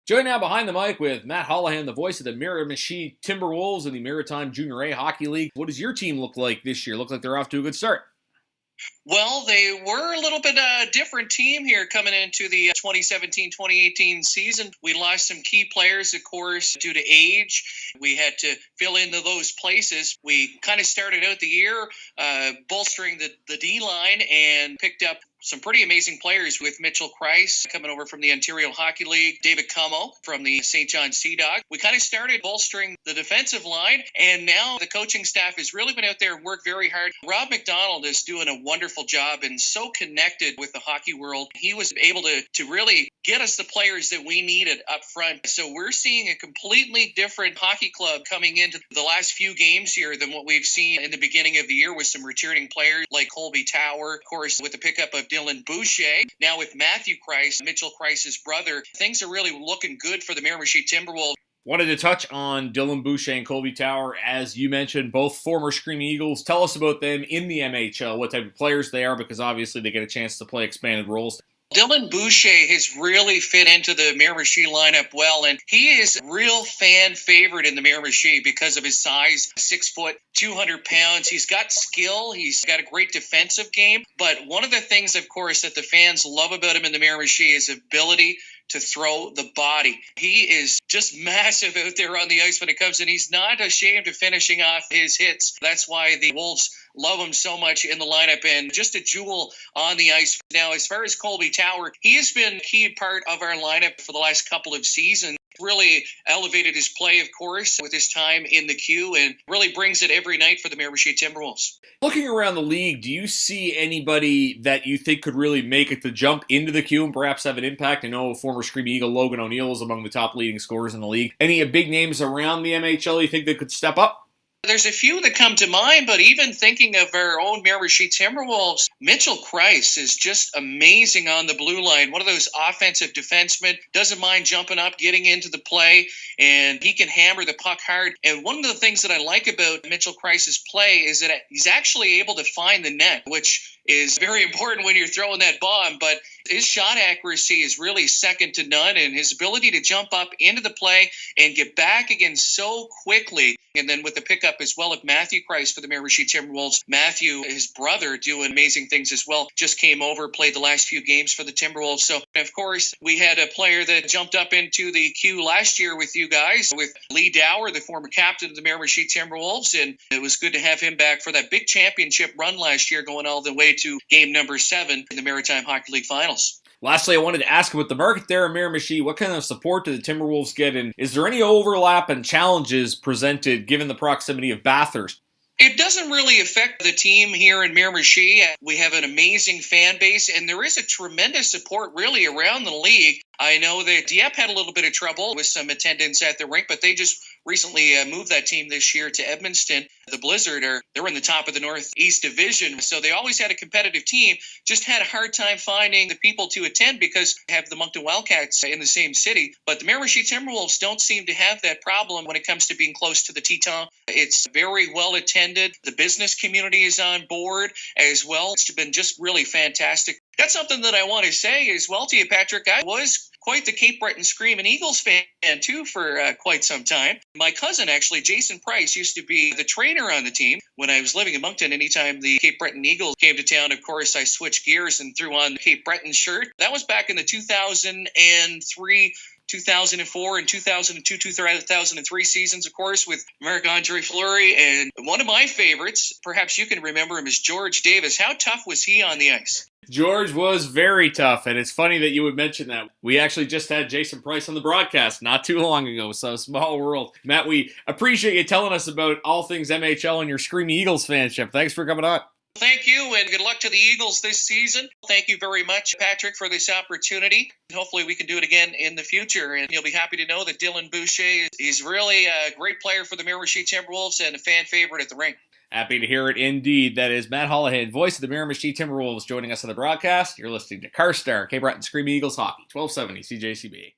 Joined now behind the mic with Matt Hallihan, the voice of the Miramichi Timberwolves in the Maritime Junior A Hockey League. What does your team look like this year? Look like they're off to a good start. Well, they were a little bit different team here coming into the 2017-2018 season. We lost some key players, of course, due to age. We had to fill into those places. We kind of started out the year bolstering the D-line and picked up some pretty amazing players with Mitchell Kreis coming over from the Ontario Hockey League, David Como from the St. John Sea Dog. We kind of started bolstering the defensive line, and now the coaching staff has really been out there and worked very hard. Rob McDonald is doing a wonderful job and so connected with the hockey world. He was able to really get us the players that we needed up front. So we're seeing a completely different hockey club coming into the last few games here than what we've seen in the beginning of the year with some returning players like Colby Tower, of course, with the pickup of Dillon Boucher. Now with Matthew Kreis, Mitchell Kreis's brother, things are really looking good for the Miramichi Timberwolves. Wanted to touch on Dillon Boucher and Colby Tower. As you mentioned, both former Screaming Eagles. Tell us about them in the MHL, what type of players they are, because obviously they get a chance to play expanded roles. Dillon Boucher has really fit into the Miramichi lineup well, and he is a real fan favorite in the Miramichi because of his size, 6 foot, 200 pounds. He's got skill. He's got a great defensive game. But one of the things, of course, that the fans love about him in the Miramichi is ability to throw the body. He is just massive out there on the ice when it comes in. He's not ashamed of finishing off his hits. That's why the Wolves love him so much in the lineup, and just a jewel on the ice. Now, as far as Colby Tower, he has been a key part of our lineup for the last couple of seasons. Really elevated his play, of course, with his time in the queue, and really brings it every night for the Miramichi Timberwolves. Looking around the league, do you see anybody that you think could really make it the jump into the queue and perhaps have an impact? I know former Screaming Eagle Logan O'Neill is among the top leading scorers in the league. Any big names around the MHL you think that could step up? There's a few that come to mind, but even thinking of our own Miramichi Timberwolves, Mitchell Kreis is just amazing on the blue line. One of those offensive defensemen, doesn't mind jumping up, getting into the play, and he can hammer the puck hard. And one of the things that I like about Mitchell Kreis's play is that he's actually able to find the net, which is very important when you're throwing that bomb, but his shot accuracy is really second to none, and his ability to jump up into the play and get back again so quickly. And then with the pickup as well of Matthew Kreis for the Miramichi Timberwolves, Matthew, his brother, doing amazing things as well. Just came over, played the last few games for the Timberwolves. So, of course, we had a player that jumped up into the queue last year with you guys, with Lee Dower, the former captain of the Miramichi Timberwolves, and it was good to have him back for that big championship run last year, going all the way to game number 7 in the Maritime Hockey League Finals. Lastly, I wanted to ask about the market there in Miramichi. What kind of support do the Timberwolves get, and is there any overlap and challenges presented given the proximity of Bathurst? It doesn't really affect the team here in Miramichi. We have an amazing fan base, and there is a tremendous support really around the league. I know that Dieppe had a little bit of trouble with some attendance at the rink, but they just recently moved that team this year to Edmundston. The Blizzard, they're in the top of the Northeast Division, so they always had a competitive team, just had a hard time finding the people to attend because they have the Moncton Wildcats in the same city. But the Miramichi Timberwolves don't seem to have that problem when it comes to being close to the Teton. It's very well attended. The business community is on board as well. It's been just really fantastic. That's something that I want to say as well to you, Patrick. I was quite the Cape Breton Screaming Eagles fan, too, for quite some time. My cousin, actually, Jason Price, used to be the trainer on the team. When I was living in Moncton, anytime the Cape Breton Eagles came to town, of course, I switched gears and threw on the Cape Breton shirt. That was back in the 2003 2004 and 2002, 2003 seasons, of course, with Marc-Andre Fleury. And one of my favorites, perhaps you can remember him, is George Davis. How tough was he on the ice? George was very tough, and it's funny that you would mention that. We actually just had Jason Price on the broadcast not too long ago, so small world. Matt, we appreciate you telling us about all things MHL and your Screaming Eagles fanship. Thanks for coming on. Thank you, and good luck to the Eagles this season. Thank you very much, Patrick, for this opportunity. Hopefully we can do it again in the future, and you'll be happy to know that Dillon Boucher is really a great player for the Miramichi Timberwolves and a fan favorite at the rink. Happy to hear it indeed. That is Matt Hallihan, voice of the Miramichi Timberwolves, joining us on the broadcast. You're listening to Carstar, Cape Breton Screaming Eagles Hockey, 1270 CJCB.